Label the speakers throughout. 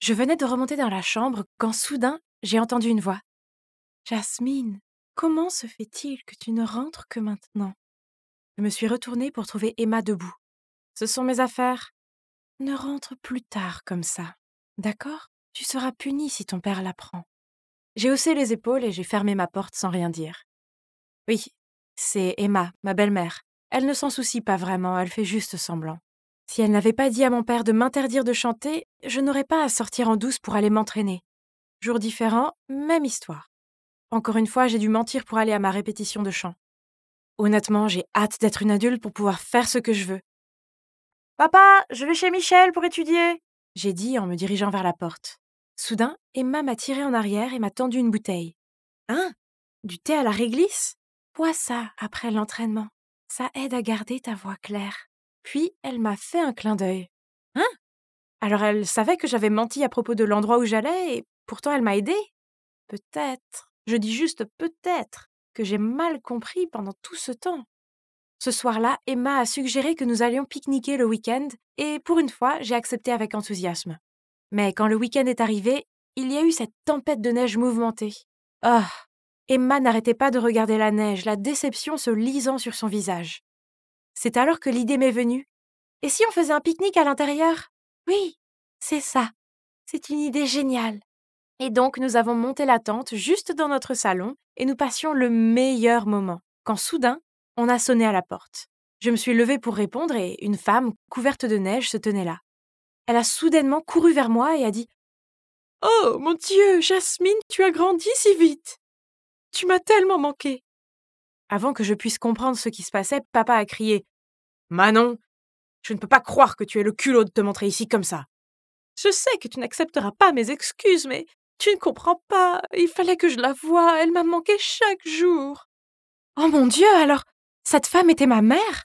Speaker 1: Je venais de remonter dans la chambre quand soudain, j'ai entendu une voix. Jasmine, comment se fait-il que tu ne rentres que maintenant? Je me suis retournée pour trouver Emma debout. Ce sont mes affaires. Ne rentre plus tard comme ça. D'accord? Tu seras punie si ton père l'apprend. J'ai haussé les épaules et j'ai fermé ma porte sans rien dire. Oui, c'est Emma, ma belle-mère. Elle ne s'en soucie pas vraiment, elle fait juste semblant. Si elle n'avait pas dit à mon père de m'interdire de chanter, je n'aurais pas à sortir en douce pour aller m'entraîner. Jour différent, même histoire. Encore une fois, j'ai dû mentir pour aller à ma répétition de chant. Honnêtement, j'ai hâte d'être une adulte pour pouvoir faire ce que je veux. Papa, je vais chez Michel pour étudier, j'ai dit en me dirigeant vers la porte. Soudain, Emma m'a tiré en arrière et m'a tendu une bouteille. Hein? Du thé à la réglisse? Bois ça après l'entraînement. Ça aide à garder ta voix claire. Puis, elle m'a fait un clin d'œil. Hein? Alors elle savait que j'avais menti à propos de l'endroit où j'allais et pourtant elle m'a aidée? Peut-être, je dis juste peut-être, que j'ai mal compris pendant tout ce temps. Ce soir-là, Emma a suggéré que nous allions pique-niquer le week-end et pour une fois, j'ai accepté avec enthousiasme. Mais quand le week-end est arrivé, il y a eu cette tempête de neige mouvementée. Ah! Emma n'arrêtait pas de regarder la neige, la déception se lisant sur son visage. C'est alors que l'idée m'est venue. Et si on faisait un pique-nique à l'intérieur? Oui, c'est ça. C'est une idée géniale. Et donc nous avons monté la tente juste dans notre salon et nous passions le meilleur moment, quand soudain, on a sonné à la porte. Je me suis levée pour répondre et une femme, couverte de neige, se tenait là. Elle a soudainement couru vers moi et a dit « Oh, mon Dieu, Jasmine, tu as grandi si vite! Tu m'as tellement manqué !» Avant que je puisse comprendre ce qui se passait, papa a crié « Manon, je ne peux pas croire que tu aies le culot de te montrer ici comme ça. Je sais que tu n'accepteras pas mes excuses, mais tu ne comprends pas. Il fallait que je la voie. Elle m'a manqué chaque jour. » Oh mon Dieu, alors, cette femme était ma mère?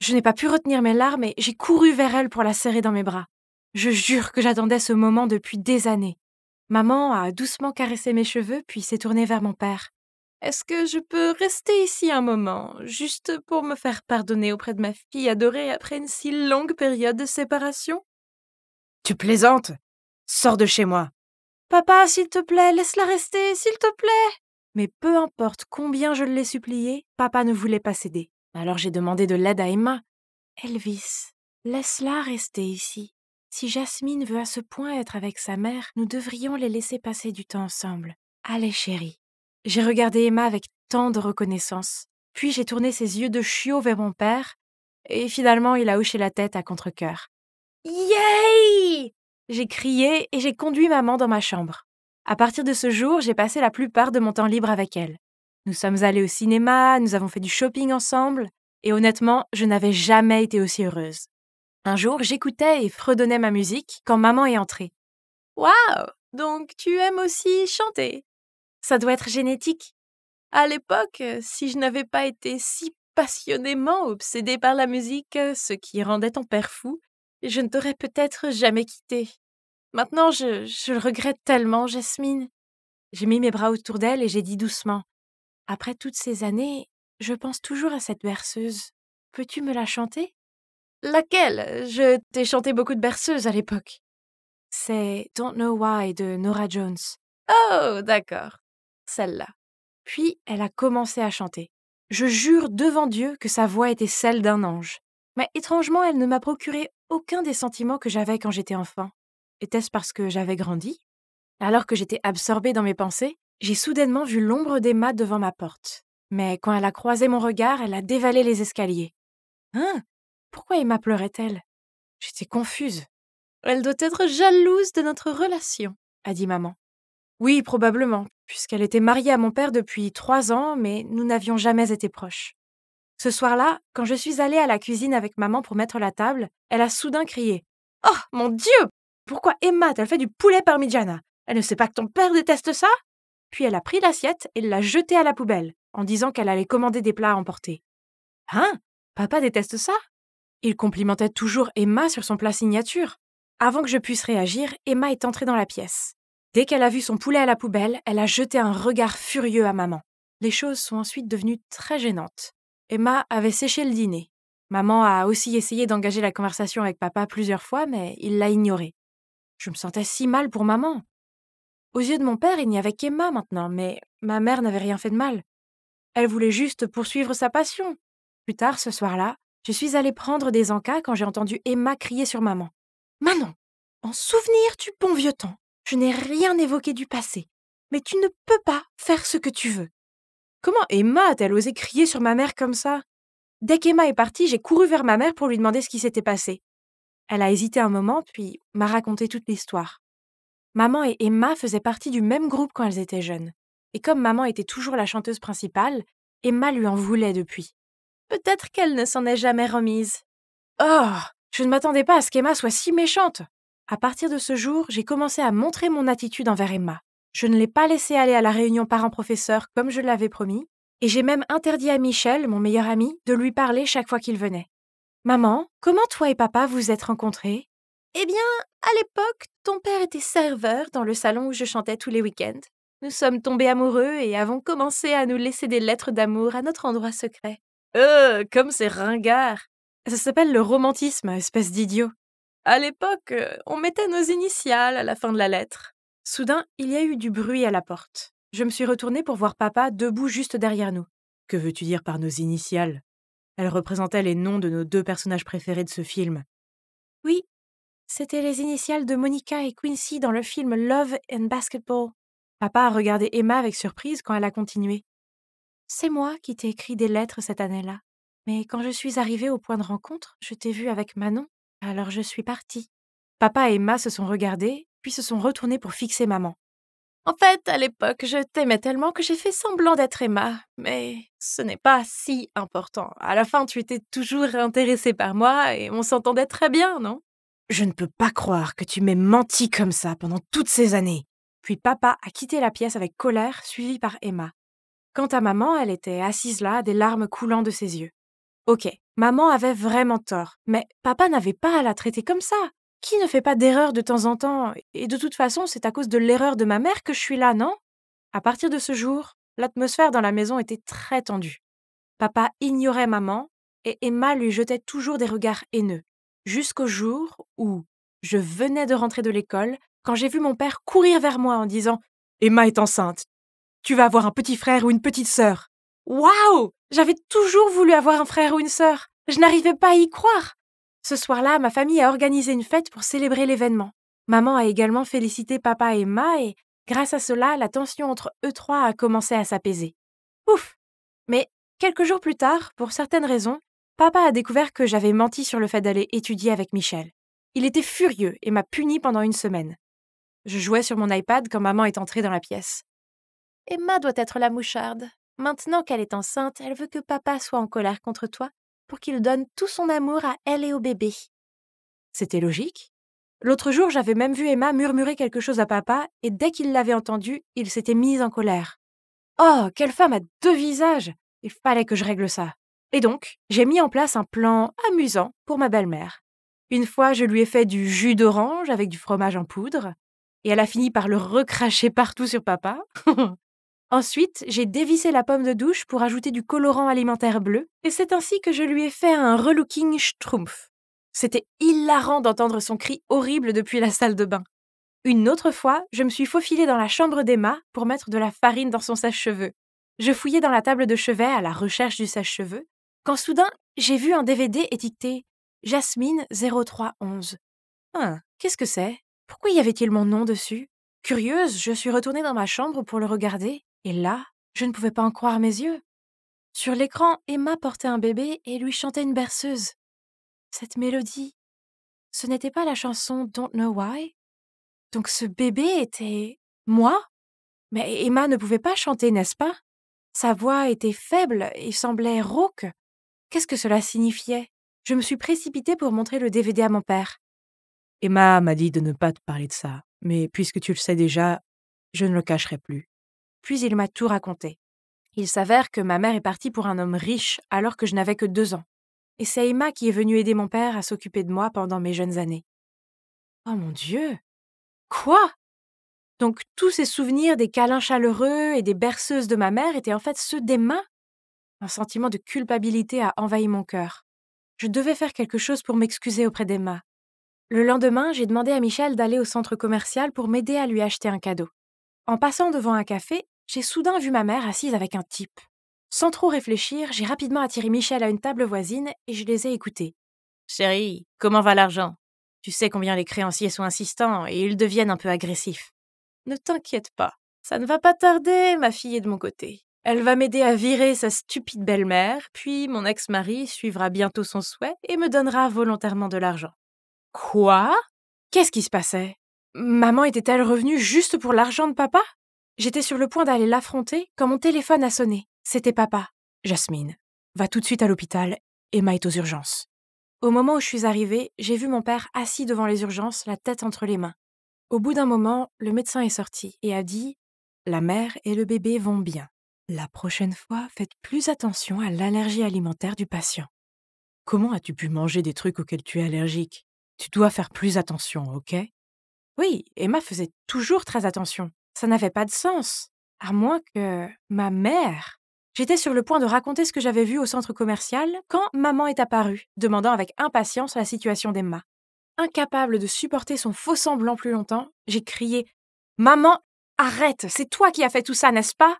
Speaker 1: Je n'ai pas pu retenir mes larmes et j'ai couru vers elle pour la serrer dans mes bras. Je jure que j'attendais ce moment depuis des années. Maman a doucement caressé mes cheveux puis s'est tournée vers mon père. Est-ce que je peux rester ici un moment, juste pour me faire pardonner auprès de ma fille adorée après une si longue période de séparation? Tu plaisantes? Sors de chez moi. Papa, s'il te plaît, laisse-la rester, s'il te plaît. Mais peu importe combien je l'ai supplié, papa ne voulait pas céder. Alors j'ai demandé de l'aide à Emma. Elvis, laisse-la rester ici. Si Jasmine veut à ce point être avec sa mère, nous devrions les laisser passer du temps ensemble. Allez, chérie. J'ai regardé Emma avec tant de reconnaissance. Puis j'ai tourné ses yeux de chiot vers mon père, et finalement il a hoché la tête à contre-cœur. Yay! J'ai crié et j'ai conduit maman dans ma chambre. À partir de ce jour, j'ai passé la plupart de mon temps libre avec elle. Nous sommes allés au cinéma, nous avons fait du shopping ensemble, et honnêtement, je n'avais jamais été aussi heureuse. Un jour, j'écoutais et fredonnais ma musique quand maman est entrée. Waouh! Donc tu aimes aussi chanter? Ça doit être génétique. À l'époque, si je n'avais pas été si passionnément obsédée par la musique, ce qui rendait ton père fou, je ne t'aurais peut-être jamais quittée. Maintenant, je le regrette tellement, Jasmine. J'ai mis mes bras autour d'elle et j'ai dit doucement. Après toutes ces années, je pense toujours à cette berceuse. Peux-tu me la chanter? Laquelle? Je t'ai chanté beaucoup de berceuses à l'époque. C'est Don't Know Why de Norah Jones. Oh, d'accord. Celle-là. Puis elle a commencé à chanter. Je jure devant Dieu que sa voix était celle d'un ange. Mais étrangement, elle ne m'a procuré aucun des sentiments que j'avais quand j'étais enfant. Était-ce parce que j'avais grandi? Alors que j'étais absorbée dans mes pensées, j'ai soudainement vu l'ombre d'Emma devant ma porte. Mais quand elle a croisé mon regard, elle a dévalé les escaliers. Hein? Pourquoi Emma pleurait-elle? J'étais confuse. Elle doit être jalouse de notre relation, a dit maman. Oui, probablement, puisqu'elle était mariée à mon père depuis 3 ans, mais nous n'avions jamais été proches. Ce soir-là, quand je suis allée à la cuisine avec maman pour mettre la table, elle a soudain crié « Oh, mon Dieu! Pourquoi Emma t-elle fait du poulet parmigiana? Elle ne sait pas que ton père déteste ça ?» Puis elle a pris l'assiette et l'a jetée à la poubelle, en disant qu'elle allait commander des plats à emporter. Hein? Papa déteste ça? Il complimentait toujours Emma sur son plat signature. Avant que je puisse réagir, Emma est entrée dans la pièce. Dès qu'elle a vu son poulet à la poubelle, elle a jeté un regard furieux à maman. Les choses sont ensuite devenues très gênantes. Emma avait séché le dîner. Maman a aussi essayé d'engager la conversation avec papa plusieurs fois, mais il l'a ignorée. Je me sentais si mal pour maman. Aux yeux de mon père, il n'y avait qu'Emma maintenant, mais ma mère n'avait rien fait de mal. Elle voulait juste poursuivre sa passion. Plus tard, ce soir-là, je suis allée prendre des encas quand j'ai entendu Emma crier sur maman. Manon, en souvenir du bon vieux temps, je n'ai rien évoqué du passé, mais tu ne peux pas faire ce que tu veux. Comment Emma a-t-elle osé crier sur ma mère comme ça? Dès qu'Emma est partie, j'ai couru vers ma mère pour lui demander ce qui s'était passé. Elle a hésité un moment, puis m'a raconté toute l'histoire. Maman et Emma faisaient partie du même groupe quand elles étaient jeunes. Et comme maman était toujours la chanteuse principale, Emma lui en voulait depuis. Peut-être qu'elle ne s'en est jamais remise. Oh, je ne m'attendais pas à ce qu'Emma soit si méchante. À partir de ce jour, j'ai commencé à montrer mon attitude envers Emma. Je ne l'ai pas laissée aller à la réunion parents-professeurs comme je l'avais promis, et j'ai même interdit à Michel, mon meilleur ami, de lui parler chaque fois qu'il venait. Maman, comment toi et papa vous êtes rencontrés? Eh bien, à l'époque, ton père était serveur dans le salon où je chantais tous les week-ends. Nous sommes tombés amoureux et avons commencé à nous laisser des lettres d'amour à notre endroit secret. Comme c'est ringard. Ça s'appelle le romantisme, espèce d'idiot. À l'époque, on mettait nos initiales à la fin de la lettre. Soudain, il y a eu du bruit à la porte. Je me suis retournée pour voir papa debout juste derrière nous. Que veux-tu dire par nos initiales? Elles représentaient les noms de nos deux personnages préférés de ce film. Oui, c'était les initiales de Monica et Quincy dans le film Love and Basketball. Papa a regardé Emma avec surprise quand elle a continué. C'est moi qui t'ai écrit des lettres cette année-là. Mais quand je suis arrivée au point de rencontre, je t'ai vue avec Manon, alors je suis partie. Papa et Emma se sont regardés, puis se sont retournés pour fixer maman. En fait, à l'époque, je t'aimais tellement que j'ai fait semblant d'être Emma, mais ce n'est pas si important. À la fin, tu étais toujours intéressée par moi et on s'entendait très bien, non? Je ne peux pas croire que tu m'aies menti comme ça pendant toutes ces années. Puis papa a quitté la pièce avec colère, suivi par Emma. Quant à maman, elle était assise là, des larmes coulant de ses yeux. Ok, maman avait vraiment tort, mais papa n'avait pas à la traiter comme ça. Qui ne fait pas d'erreur de temps en temps? Et de toute façon, c'est à cause de l'erreur de ma mère que je suis là, non? À partir de ce jour, l'atmosphère dans la maison était très tendue. Papa ignorait maman et Emma lui jetait toujours des regards haineux. Jusqu'au jour où je venais de rentrer de l'école, quand j'ai vu mon père courir vers moi en disant « Emma est enceinte. Tu vas avoir un petit frère ou une petite sœur. » Waouh! J'avais toujours voulu avoir un frère ou une sœur. Je n'arrivais pas à y croire. Ce soir-là, ma famille a organisé une fête pour célébrer l'événement. Maman a également félicité papa et Emma et, grâce à cela, la tension entre eux trois a commencé à s'apaiser. Ouf! Mais quelques jours plus tard, pour certaines raisons, papa a découvert que j'avais menti sur le fait d'aller étudier avec Michel. Il était furieux et m'a puni pendant une semaine. Je jouais sur mon iPad quand maman est entrée dans la pièce. Emma doit être la moucharde. Maintenant qu'elle est enceinte, elle veut que papa soit en colère contre toi pour qu'il donne tout son amour à elle et au bébé. C'était logique. L'autre jour, j'avais même vu Emma murmurer quelque chose à papa et dès qu'il l'avait entendu, il s'était mis en colère. Oh, quelle femme a deux visages! Il fallait que je règle ça. Et donc, j'ai mis en place un plan amusant pour ma belle-mère. Une fois, je lui ai fait du jus d'orange avec du fromage en poudre et elle a fini par le recracher partout sur papa. Ensuite, j'ai dévissé la pomme de douche pour ajouter du colorant alimentaire bleu, et c'est ainsi que je lui ai fait un relooking schtroumpf. C'était hilarant d'entendre son cri horrible depuis la salle de bain. Une autre fois, je me suis faufilée dans la chambre d'Emma pour mettre de la farine dans son sèche-cheveux. Je fouillais dans la table de chevet à la recherche du sèche-cheveux, quand soudain, j'ai vu un DVD étiqueté Jasmine 0311. Qu'est-ce que c'est? Pourquoi y avait-il mon nom dessus? Curieuse, je suis retournée dans ma chambre pour le regarder. Et là, je ne pouvais pas en croire mes yeux. Sur l'écran, Emma portait un bébé et lui chantait une berceuse. Cette mélodie, ce n'était pas la chanson Don't Know Why? Donc ce bébé était moi? Mais Emma ne pouvait pas chanter, n'est-ce pas? Sa voix était faible et semblait rauque. Qu'est-ce que cela signifiait? Je me suis précipitée pour montrer le DVD à mon père. Emma m'a dit de ne pas te parler de ça, mais puisque tu le sais déjà, je ne le cacherai plus. Puis il m'a tout raconté. Il s'avère que ma mère est partie pour un homme riche alors que je n'avais que 2 ans. Et c'est Emma qui est venue aider mon père à s'occuper de moi pendant mes jeunes années. Oh mon Dieu! Quoi? Donc tous ces souvenirs des câlins chaleureux et des berceuses de ma mère étaient en fait ceux d'Emma? Un sentiment de culpabilité a envahi mon cœur. Je devais faire quelque chose pour m'excuser auprès d'Emma. Le lendemain, j'ai demandé à Michel d'aller au centre commercial pour m'aider à lui acheter un cadeau. En passant devant un café, j'ai soudain vu ma mère assise avec un type. Sans trop réfléchir, j'ai rapidement attiré Michel à une table voisine et je les ai écoutés. Chérie, comment va l'argent? Tu sais combien les créanciers sont insistants et ils deviennent un peu agressifs. Ne t'inquiète pas, ça ne va pas tarder, ma fille est de mon côté. Elle va m'aider à virer sa stupide belle-mère, puis mon ex-mari suivra bientôt son souhait et me donnera volontairement de l'argent. Quoi? Qu'est-ce qui se passait? Maman était-elle revenue juste pour l'argent de papa? J'étais sur le point d'aller l'affronter quand mon téléphone a sonné. C'était papa. Jasmine, va tout de suite à l'hôpital. Emma est aux urgences. Au moment où je suis arrivée, j'ai vu mon père assis devant les urgences, la tête entre les mains. Au bout d'un moment, le médecin est sorti et a dit « La mère et le bébé vont bien. La prochaine fois, faites plus attention à l'allergie alimentaire du patient. » Comment as-tu pu manger des trucs auxquels tu es allergique? Tu dois faire plus attention, ok? Oui, Emma faisait toujours très attention. Ça n'avait pas de sens. À moins que... ma mère... J'étais sur le point de raconter ce que j'avais vu au centre commercial quand maman est apparue, demandant avec impatience la situation d'Emma. Incapable de supporter son faux semblant plus longtemps, j'ai crié « Maman, arrête, c'est toi qui as fait tout ça, n'est-ce pas ?»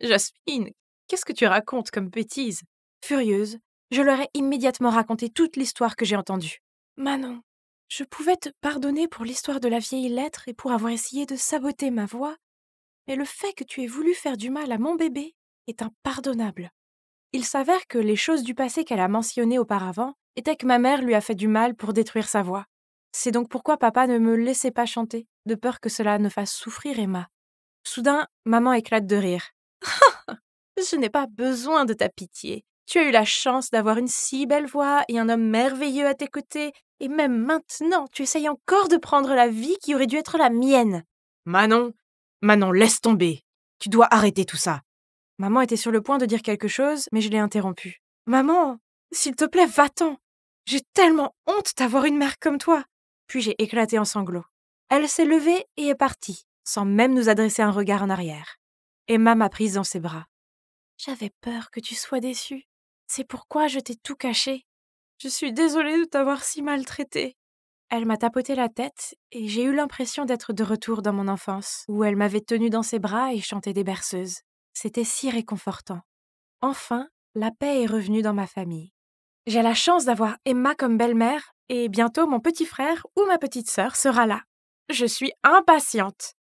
Speaker 1: Jasmine, qu'est-ce que tu racontes comme bêtise? Furieuse, je leur ai immédiatement raconté toute l'histoire que j'ai entendue. Manon, je pouvais te pardonner pour l'histoire de la vieille lettre et pour avoir essayé de saboter ma voix, mais le fait que tu aies voulu faire du mal à mon bébé est impardonnable. Il s'avère que les choses du passé qu'elle a mentionnées auparavant étaient que ma mère lui a fait du mal pour détruire sa voix. C'est donc pourquoi papa ne me laissait pas chanter, de peur que cela ne fasse souffrir Emma. Soudain, maman éclate de rire. Je n'ai pas besoin de ta pitié. Tu as eu la chance d'avoir une si belle voix et un homme merveilleux à tes côtés, et même maintenant, tu essayes encore de prendre la vie qui aurait dû être la mienne. Manon, laisse tomber. Tu dois arrêter tout ça. Maman était sur le point de dire quelque chose, mais je l'ai interrompue. Maman, s'il te plaît, va-t'en. J'ai tellement honte d'avoir une mère comme toi. Puis j'ai éclaté en sanglots. Elle s'est levée et est partie, sans même nous adresser un regard en arrière. Emma m'a prise dans ses bras. J'avais peur que tu sois déçue. C'est pourquoi je t'ai tout caché. Je suis désolée de t'avoir si maltraitée. Elle m'a tapoté la tête et j'ai eu l'impression d'être de retour dans mon enfance, où elle m'avait tenue dans ses bras et chantait des berceuses. C'était si réconfortant. Enfin, la paix est revenue dans ma famille. J'ai la chance d'avoir Emma comme belle-mère et bientôt mon petit frère ou ma petite sœur sera là. Je suis impatiente.